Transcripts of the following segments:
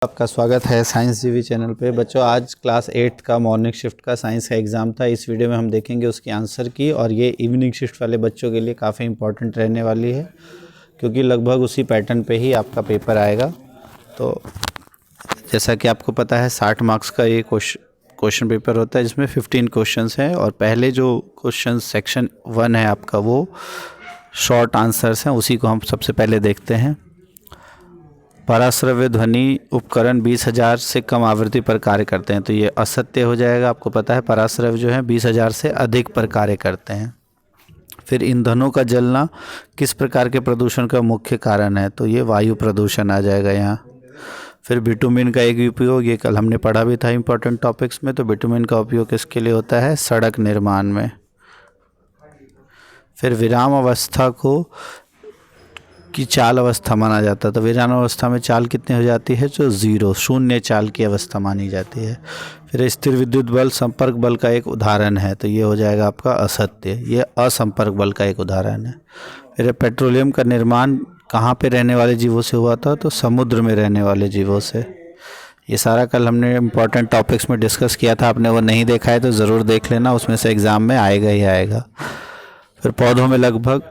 आपका स्वागत है साइंस जीवी चैनल पे। बच्चों, आज क्लास 8 का मॉर्निंग शिफ्ट का साइंस का एग्ज़ाम था। इस वीडियो में हम देखेंगे उसकी आंसर की, और ये इवनिंग शिफ्ट वाले बच्चों के लिए काफ़ी इंपॉर्टेंट रहने वाली है, क्योंकि लगभग उसी पैटर्न पे ही आपका पेपर आएगा। तो जैसा कि आपको पता है 60 मार्क्स का ये क्वेश्चन पेपर होता है, जिसमें 15 क्वेश्चंस हैं। और पहले जो क्वेश्चन सेक्शन 1 है आपका, वो शॉर्ट आंसर्स हैं, उसी को हम सबसे पहले देखते हैं। पराश्रव्य ध्वनि उपकरण 20,000 से कम आवृत्ति पर कार्य करते हैं, तो ये असत्य हो जाएगा। आपको पता है पराश्रव्य जो है 20,000 से अधिक पर कार्य करते हैं। फिर ईंधनों का जलना किस प्रकार के प्रदूषण का मुख्य कारण है, तो ये वायु प्रदूषण आ जाएगा यहाँ। फिर बिटुमिन का एक उपयोग, ये कल हमने पढ़ा भी था इंपॉर्टेंट टॉपिक्स में। तो बिटुमिन का उपयोग किसके लिए होता है? सड़क निर्माण में। फिर विराम अवस्था को की चाल अवस्था माना जाता है, तो विराम अवस्था में चाल कितनी हो जाती है? जो 0 शून्य चाल की अवस्था मानी जाती है। फिर स्थिर विद्युत बल संपर्क बल का एक उदाहरण है, तो ये हो जाएगा आपका असत्य, ये असंपर्क बल का एक उदाहरण है। फिर पेट्रोलियम का निर्माण कहाँ पे रहने वाले जीवों से हुआ था? तो समुद्र में रहने वाले जीवों से। ये सारा कल हमने इम्पॉर्टेंट टॉपिक्स में डिस्कस किया था, आपने वो नहीं देखा है तो ज़रूर देख लेना, उसमें से एग्ज़ाम में आएगा ही आएगा। फिर पौधों में लगभग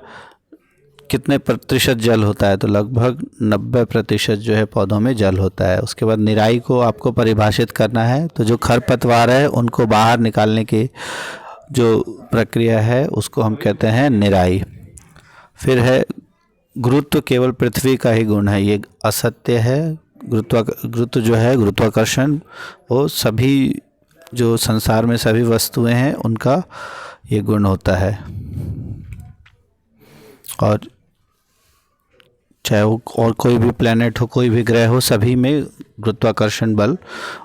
कितने प्रतिशत जल होता है? तो लगभग 90% जो है पौधों में जल होता है। उसके बाद निराई को आपको परिभाषित करना है, तो जो खरपतवार है उनको बाहर निकालने की जो प्रक्रिया है उसको हम कहते हैं निराई। फिर है गुरुत्व केवल पृथ्वी का ही गुण है, ये असत्य है। गुरुत्व जो है गुरुत्वाकर्षण, वो सभी जो संसार में सभी वस्तुएं हैं उनका ये गुण होता है, और चाहे वो और कोई भी प्लेनेट हो, कोई भी ग्रह हो, सभी में गुरुत्वाकर्षण बल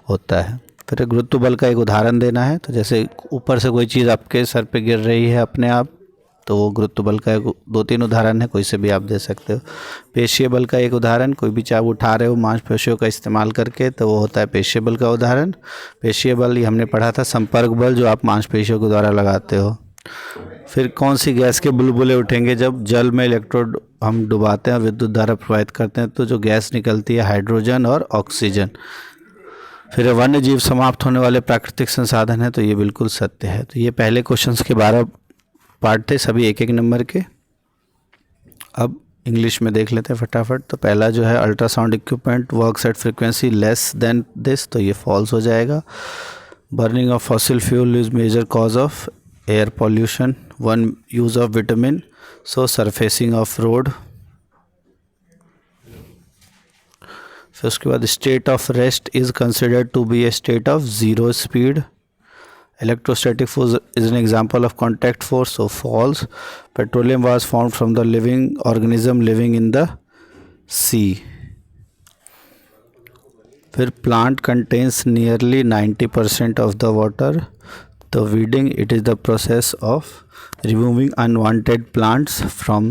होता है। फिर गुरुत्व बल का एक उदाहरण देना है, तो जैसे ऊपर से कोई चीज़ आपके सर पे गिर रही है अपने आप, तो वो गुरुत्व बल का 2-3 उदाहरण है, कोई से भी आप दे सकते हो। पेशीय बल का एक उदाहरण, कोई भी चाहे उठा रहे हो मांसपेशियों का इस्तेमाल करके, तो वो होता है पेशीय बल का उदाहरण। पेशीय बल ये हमने पढ़ा था संपर्क बल, जो आप मांसपेशियों के द्वारा लगाते हो। फिर कौन सी गैस के बुलबुले उठेंगे? जब जल में इलेक्ट्रोड हम डुबाते हैं, विद्युत धारा प्रवाहित करते हैं, तो जो गैस निकलती है हाइड्रोजन और ऑक्सीजन। फिर वन्य जीव समाप्त होने वाले प्राकृतिक संसाधन है, तो ये बिल्कुल सत्य है। तो ये पहले क्वेश्चंस के 12 पार्ट थे, सभी 1-1 नंबर के। अब इंग्लिश में देख लेते हैं फटाफट। तो पहला जो है ultrasound equipment works at frequency less than this, तो ये फॉल्स हो जाएगा। Burning of fossil fuel is major cause of air pollution. One use of vitamin, so surfacing of road. फिर उसके बाद state of rest is considered to be a state of zero speed. Electrostatic force is an example of contact force, so false. Petroleum was formed from the living organism living in the sea. फिर plant contains nearly 90% of the water. The weeding, it is the process of removing unwanted plants from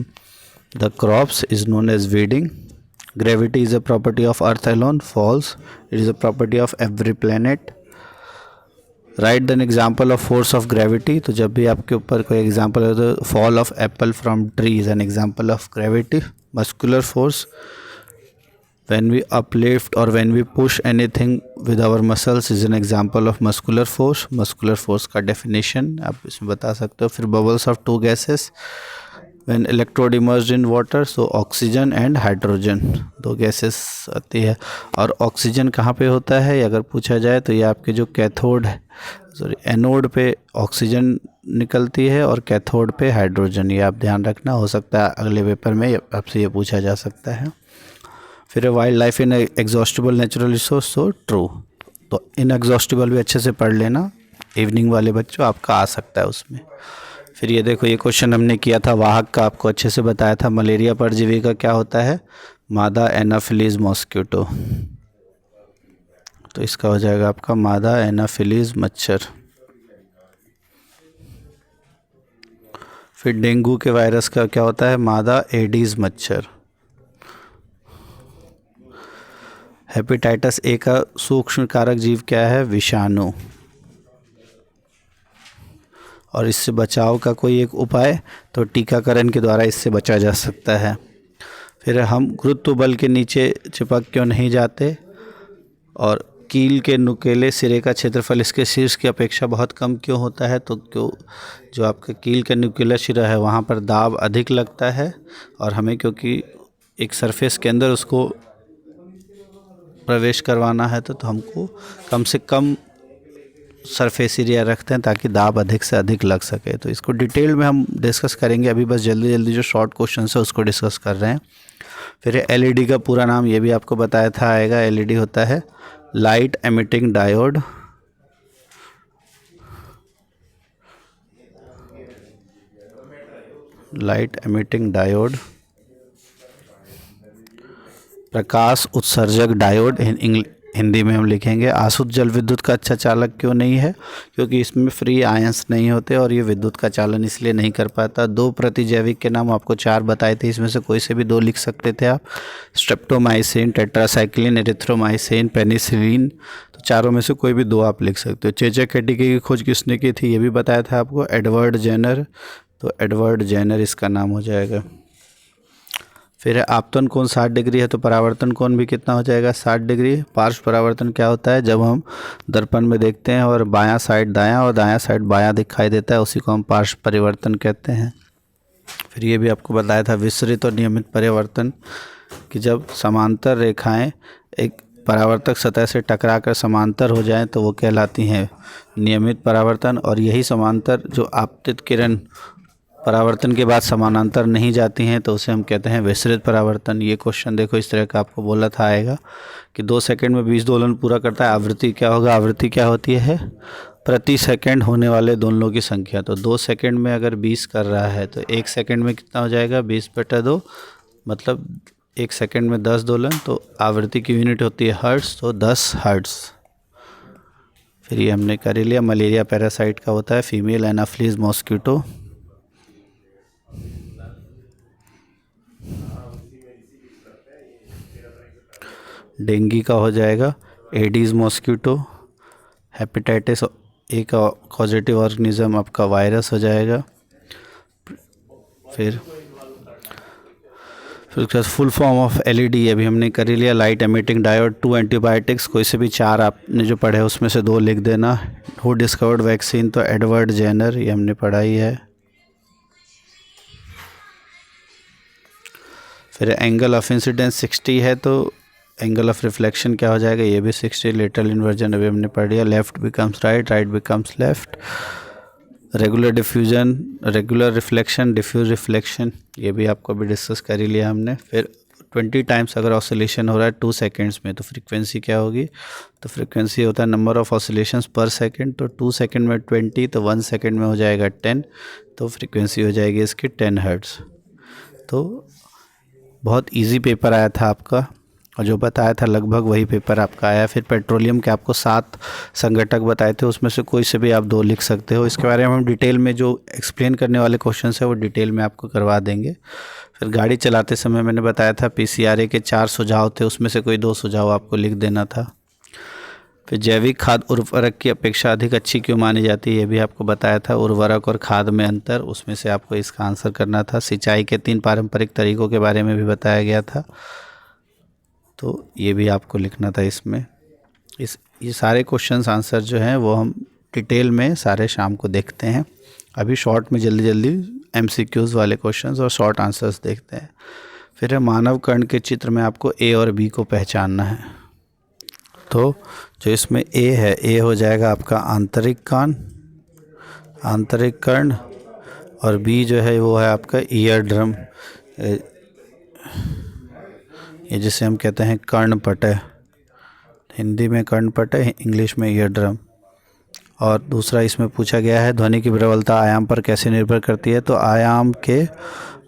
the crops, is known as weeding. Gravity is a property of Earth alone. False. It is a property of every planet. Right then example of force of gravity, तो जब भी आपके ऊपर कोई example हो तो fall of apple from tree is an example of gravity. Muscular force, when we uplift और when we push anything with our muscles is an example of muscular force. Muscular force का definition आप इसमें बता सकते हो। फिर bubbles of 2 gases when electrode emerged in water, so oxygen and hydrogen, 2 gases आती है। और ऑक्सीजन कहाँ पे होता है अगर पूछा जाए, तो ये आपके जो कैथोड है, एनोड पे ऑक्सीजन निकलती है और कैथोड पे हाइड्रोजन, ये आप ध्यान रखना। हो सकता है अगले पेपर में आपसे ये पूछा जा सकता है। फिर wild life in exhaustible natural resource, so true. तो इनएग्जॉस्टिबल भी अच्छे से पढ़ लेना, इवनिंग वाले बच्चों आपका आ सकता है उसमें। फिर ये देखो, ये क्वेश्चन हमने किया था वाहक का, आपको अच्छे से बताया था। मलेरिया परजीवी का क्या होता है? मादा एनाफिलीज मॉस्किटो, तो इसका हो जाएगा आपका मादा एनाफिलीज मच्छर। फिर डेंगू के वायरस का क्या होता है? मादा एडीज मच्छर। हेपेटाइटिस ए का सूक्ष्म कारक जीव क्या है? विषाणु। और इससे बचाव का कोई एक उपाय, तो टीकाकरण के द्वारा इससे बचा जा सकता है। फिर हम गुरुत्व बल के नीचे चिपक क्यों नहीं जाते? और कील के नुकीले सिरे का क्षेत्रफल इसके शीर्ष की अपेक्षा बहुत कम क्यों होता है? तो क्यों जो आपका कील का नुकीला सिरा है वहाँ पर दाब अधिक लगता है, और हमें क्योंकि एक सरफेस के अंदर उसको प्रवेश करवाना है तो हमको कम से कम सरफेस एरिया रखते हैं ताकि दाब अधिक से अधिक लग सके। तो इसको डिटेल में हम डिस्कस करेंगे, अभी बस जल्दी जल्दी जो शॉर्ट क्वेश्चन है उसको डिस्कस कर रहे हैं। फिर एलईडी का पूरा नाम ये भी आपको बताया था आएगा। एलईडी होता है light emitting diode. Light emitting diode, प्रकाश उत्सर्जक डायोड हिंदी में हम लिखेंगे। आसुत जल विद्युत का अच्छा चालक क्यों नहीं है? क्योंकि इसमें फ्री आयंस नहीं होते और ये विद्युत का चालन इसलिए नहीं कर पाता। दो प्रतिजैविक के नाम आपको 4 बताए थे, इसमें से कोई से भी 2 लिख सकते थे आप। स्ट्रेप्टोमाइसिन, टेट्रासाइक्लिन, एरिथ्रोमाइसिन, पेनिसिलिन, तो चारों में से कोई भी 2 आप लिख सकते हो। चेचक केटिके की खोज किसने की थी? ये भी बताया था आपको, एडवर्ड जेनर। तो एडवर्ड जेनर इसका नाम हो जाएगा। फिर आपतन कोण 60 डिग्री है तो परावर्तन कोण भी कितना हो जाएगा? 60 डिग्री। पार्श्व परावर्तन क्या होता है? जब हम दर्पण में देखते हैं और बायां साइड दायां और दायां साइड बायां दिखाई देता है, उसी को हम पार्श्व परिवर्तन कहते हैं। फिर ये भी आपको बताया था विसरित और नियमित परिवर्तन, कि जब समांतर रेखाएं एक परावर्तक सतह से टकराकर समांतर हो जाएं तो वो कहलाती हैं नियमित परावर्तन, और यही समांतर जो आपतित किरण परावर्तन के बाद समानांतर नहीं जाती हैं तो उसे हम कहते हैं विसरित परावर्तन। ये क्वेश्चन देखो इस तरह का आपको बोला था आएगा कि 2 सेकंड में 20 दोलन पूरा करता है। आवृत्ति क्या होगा? आवृत्ति क्या होती है? प्रति सेकंड होने वाले दोलनों की संख्या। तो 2 सेकंड में अगर 20 कर रहा है तो 1 सेकंड में कितना हो जाएगा? 20/2, मतलब 1 सेकंड में 10 दोलन। तो आवृत्ति की यूनिट होती है हर्ट्ज, तो 10 हर्ट्ज। फिर ये हमने कर लिया। मलेरिया पैरासाइट का होता है फीमेल एनाफिलीज मॉस्किटो। डेंगू का हो जाएगा एडीज मॉस्किटो। हेपेटाइटिस ए का पॉजिटिव ऑर्गेनिज्म आपका वायरस हो जाएगा। फिर उसके बाद फुल फॉर्म ऑफ एलईडी ये भी हमने कर लिया। लाइट एमिटिंग डायोड, 2 एंटीबायोटिक्स, कोई से भी 4 आपने जो पढ़े उसमें से 2 लिख देना। Who discovered vaccine? तो एडवर्ड जेनर, ये हमने पढ़ाई है। फिर एंगल ऑफ इंसिडेंस 60 है तो एंगल ऑफ रिफ्लेक्शन क्या हो जाएगा? ये भी 60। लेटरल इन्वर्जन अभी हमने पढ़ लिया। Left becomes right, right becomes left. Regular diffusion, regular reflection, diffuse reflection, ये भी आपको अभी डिस्कस कर ही लिया हमने। फिर 20 टाइम्स अगर ऑसिलेशन हो रहा है 2 सेकेंड्स में तो फ्रीक्वेंसी क्या होगी? तो फ्रीक्वेंसी होता है नंबर ऑफ ऑसिलेशंस पर सेकेंड। तो 2 सेकेंड में 20, तो 1 सेकेंड में हो जाएगा 10, तो फ्रीक्वेंसी हो जाएगी इसकी 10 हर्ट्ज़। तो बहुत इजी पेपर आया था आपका, और जो बताया था लगभग वही पेपर आपका आया। फिर पेट्रोलियम के आपको 7 संघटक बताए थे, उसमें से कोई से भी आप 2 लिख सकते हो। इसके बारे में हम डिटेल में जो एक्सप्लेन करने वाले क्वेश्चन है वो डिटेल में आपको करवा देंगे। फिर गाड़ी चलाते समय मैंने बताया था पीसीआरए के 4 सुझाव थे, उसमें से कोई 2 सुझाव आपको लिख देना था। फिर जैविक खाद उर्वरक की अपेक्षा अधिक अच्छी क्यों मानी जाती है? ये भी आपको बताया था। उर्वरक और खाद में अंतर, उसमें से आपको इसका आंसर करना था। सिंचाई के 3 पारंपरिक तरीकों के बारे में भी बताया गया था, तो ये भी आपको लिखना था इसमें। ये सारे क्वेश्चंस आंसर जो हैं वो हम डिटेल में सारे शाम को देखते हैं। अभी शॉर्ट में जल्दी जल्दी एमसीक्यूज़ वाले क्वेश्चंस और शॉर्ट आंसर्स देखते हैं। फिर है मानव कर्ण के चित्र में आपको ए और बी को पहचानना है। तो जो इसमें ए है, ए हो जाएगा आपका आंतरिक कान, आंतरिक कर्ण, और बी जो है वो है आपका ईयर ड्रम, ये जिसे हम कहते हैं कर्णपटय। हिंदी में कर्णपटय, इंग्लिश में ईयर ड्रम। और दूसरा इसमें पूछा गया है ध्वनि की प्रबलता आयाम पर कैसे निर्भर करती है? तो आयाम के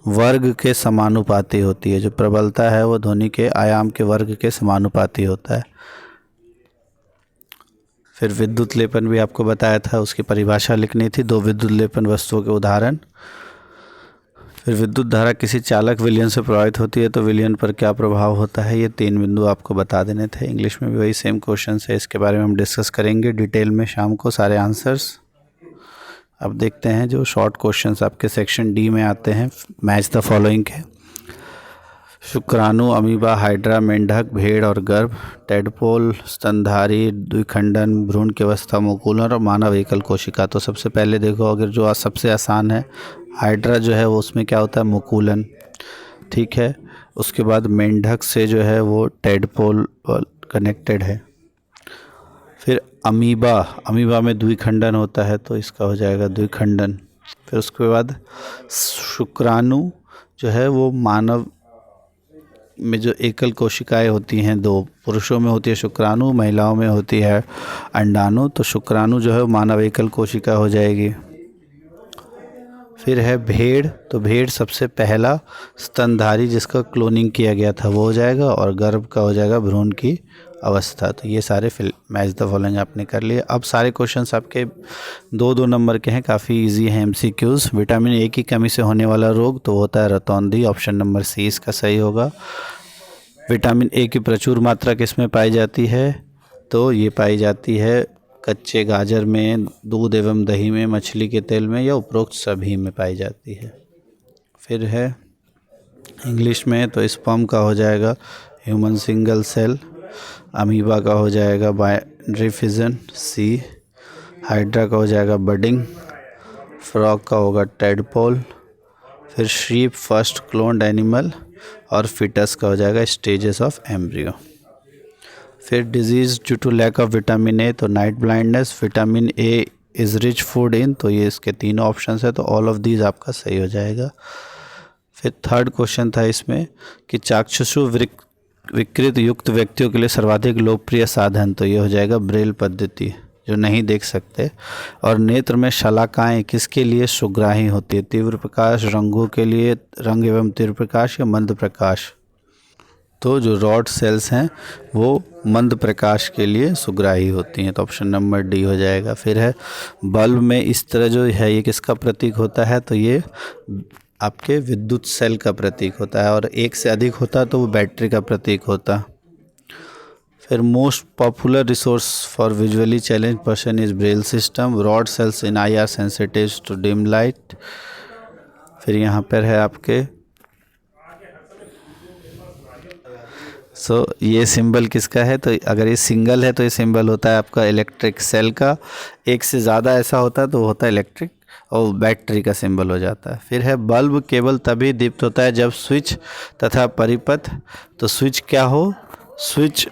वर्ग के समानुपाती होती है। जो प्रबलता है वो ध्वनि के आयाम के वर्ग के समानुपाती होता है। फिर विद्युत लेपन भी आपको बताया था, उसकी परिभाषा लिखनी थी। 2 विद्युत लेपन वस्तुओं के उदाहरण। फिर विद्युत धारा किसी चालक विलयन से प्रभावित होती है तो विलयन पर क्या प्रभाव होता है? ये 3 बिंदु आपको बता देने थे। इंग्लिश में भी वही सेम क्वेश्चन है, इसके बारे में हम डिस्कस करेंगे डिटेल में शाम को सारे आंसर्स। अब देखते हैं जो शॉर्ट क्वेश्चंस आपके सेक्शन डी में आते हैं मैच द फॉलोइंग के। शुक्राणु, अमीबा, हाइड्रा, मेंढक, भेड़ और गर्भ, टेडपोल, स्तनधारी, द्विखंडन, भ्रूण की अवस्था, मुकुलन और मानव एकल कोशिका। तो सबसे पहले देखो, अगर जो सबसे आसान है हाइड्रा जो है वो उसमें क्या होता है, मुकुलन, ठीक है। उसके बाद मेंढक से जो है वो टेडपोल कनेक्टेड है। फिर अमीबा में द्विखंडन होता है तो इसका हो जाएगा द्विखंडन। फिर उसके बाद शुक्राणु जो है वो मानव में जो एकल कोशिकाएं होती हैं, दो, पुरुषों में होती है शुक्राणु, महिलाओं में होती है अंडाणु। तो शुक्राणु जो है वो मानव एकल कोशिका हो जाएगी। फिर है भेड़, तो भेड़ सबसे पहला स्तनधारी जिसका क्लोनिंग किया गया था वो हो जाएगा, और गर्भ का हो जाएगा भ्रूण की अवस्था। तो ये सारे मैच द फॉलोइंग आपने कर लिए। अब सारे क्वेश्चंस आपके 2-2 नंबर के हैं, काफ़ी इजी हैं एमसीक्यूज़। विटामिन ए की कमी से होने वाला रोग तो होता है रतौंधी, ऑप्शन नंबर सी इसका सही होगा। विटामिन ए की प्रचुर मात्रा किस में पाई जाती है, तो ये पाई जाती है कच्चे गाजर में, दूध एवं दही में, मछली के तेल में, या उपरोक्त सभी में पाई जाती है। फिर है इंग्लिश में, तो स्पर्म का हो जाएगा ह्यूमन सिंगल सेल, अमीबा का हो जाएगा बाइनरी फिजन सी, हाइड्रा का हो जाएगा बडिंग, फ्रॉग का होगा टेडपोल, फिर शीप फर्स्ट क्लोन्ड एनिमल, और फिटस का हो जाएगा स्टेजेस ऑफ एम्ब्रियो। फिर disease due to lack of vitamin A, तो night blindness, vitamin A is rich food in, तो ये इसके तीनों ऑप्शंस है, तो ऑल ऑफ दीज आपका सही हो जाएगा। फिर थर्ड क्वेश्चन था इसमें कि चाक्षुषु विकृत युक्त व्यक्तियों के लिए सर्वाधिक लोकप्रिय साधन, तो ये हो जाएगा ब्रेल पद्धति, जो नहीं देख सकते। और नेत्र में शलाकाएँ किसके लिए सुग्राही होती है, तीव्र प्रकाश, रंगों के लिए, रंग एवं तीव्र प्रकाश, या मंद प्रकाश। तो जो रॉड सेल्स हैं वो मंद प्रकाश के लिए सुग्राही होती हैं, तो ऑप्शन नंबर डी हो जाएगा। फिर है बल्ब में इस तरह जो है ये किसका प्रतीक होता है, तो ये आपके विद्युत सेल का प्रतीक होता है, और एक से अधिक होता तो वो बैटरी का प्रतीक होता। फिर most popular resource for visually challenge person is braille system, rod cells in eye are sensitive to dim light. फिर यहाँ पर है आपके ये सिंबल किसका है, तो अगर ये सिंगल है तो ये सिंबल होता है आपका इलेक्ट्रिक सेल का, एक से ज़्यादा ऐसा होता है तो होता है इलेक्ट्रिक और बैटरी का सिंबल हो जाता है। फिर है बल्ब केवल तभी दीप्त होता है जब स्विच तथा परिपथ, तो स्विच क्या हो, स्विच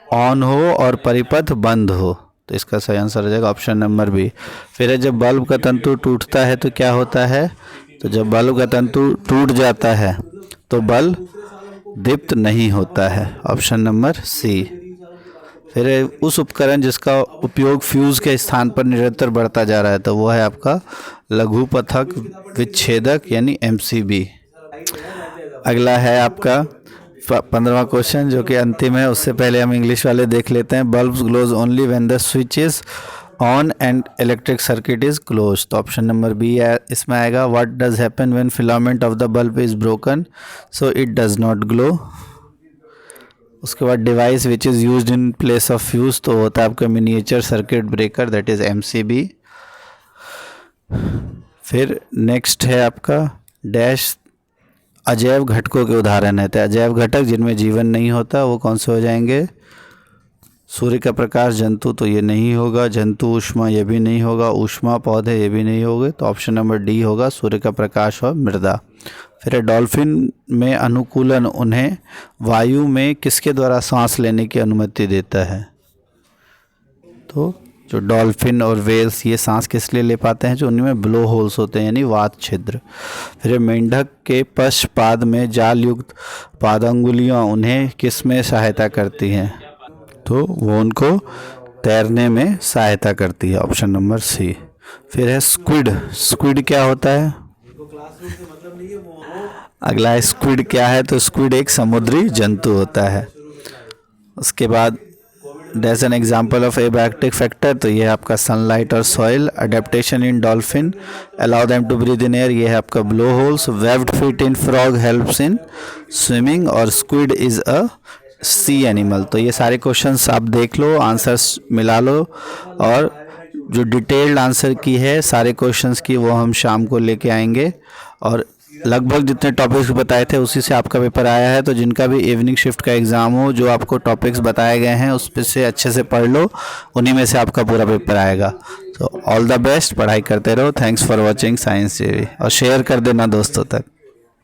ऑन हो और परिपथ बंद हो, तो इसका सही आंसर हो जाएगा ऑप्शन नंबर बी। फिर है जब बल्ब का तंतु टूटता है तो क्या होता है, तो जब बल्ब का तंतु टूट जाता है तो बल्ब दीप्त नहीं होता है, ऑप्शन नंबर सी। फिर उस उपकरण जिसका उपयोग फ्यूज़ के स्थान पर निरंतर बढ़ता जा रहा है, तो वो है आपका लघुपथक विच्छेदक यानी MCB। अगला है आपका 15वां क्वेश्चन जो कि अंतिम है, उससे पहले हम इंग्लिश वाले देख लेते हैं। Bulbs glows only when the switch is on and electric circuit is close, तो ऑप्शन नंबर बी इसमें आएगा। What does happen when filament of the bulb is broken, so it does not glow. उसके बाद device which is used in place of fuse, तो होता है आपका miniature circuit breaker that is MCB। फिर next है आपका डैश अजैव घटकों के उदाहरण है, तो अजैव घटक जिनमें जीवन नहीं होता वो कौन से हो जाएंगे, सूर्य का प्रकाश, जंतु तो ये नहीं होगा, जंतु ऊष्मा ये भी नहीं होगा, ऊष्मा पौधे ये भी नहीं होंगे, तो ऑप्शन नंबर डी होगा सूर्य का प्रकाश और मृदा। फिर डॉल्फिन में अनुकूलन उन्हें वायु में किसके द्वारा सांस लेने की अनुमति देता है, तो जो डॉल्फिन और वेल्स ये सांस किस लिए ले पाते हैं, जो उनमें ब्लो होल्स होते हैं यानी वात छिद्र। फिर मेंढक के पश्चपाद में जाल युक्त पादंगुलियाँ उन्हें किस में सहायता करती हैं, तो वो उनको तैरने में सहायता करती है, ऑप्शन नंबर सी। फिर है स्क्विड क्या होता है, अगला है स्क्विड क्या है, तो स्क्विड एक समुद्री जंतु होता है। उसके बाद that's an example of abiotic factor, तो ये है आपका सनलाइट और soil. Adaptation in dolphin allow them to breathe in air, ये है आपका blow holes. Webbed feet in frog helps in swimming, और squid is a sea animal. तो ये सारे क्वेश्चंस आप देख लो, आंसर्स मिला लो, और जो डिटेल्ड आंसर की है सारे क्वेश्चंस की वो हम शाम को लेके आएंगे, और लगभग जितने टॉपिक्स बताए थे उसी से आपका पेपर आया है। तो जिनका भी इवनिंग शिफ्ट का एग्ज़ाम हो, जो आपको टॉपिक्स बताए गए हैं उस पे से अच्छे से पढ़ लो, उन्हीं में से आपका पूरा पेपर आएगा। तो ऑल द बेस्ट, पढ़ाई करते रहो। थैंक्स फॉर वॉचिंग साइंस जेवी, और शेयर कर देना दोस्तों तक।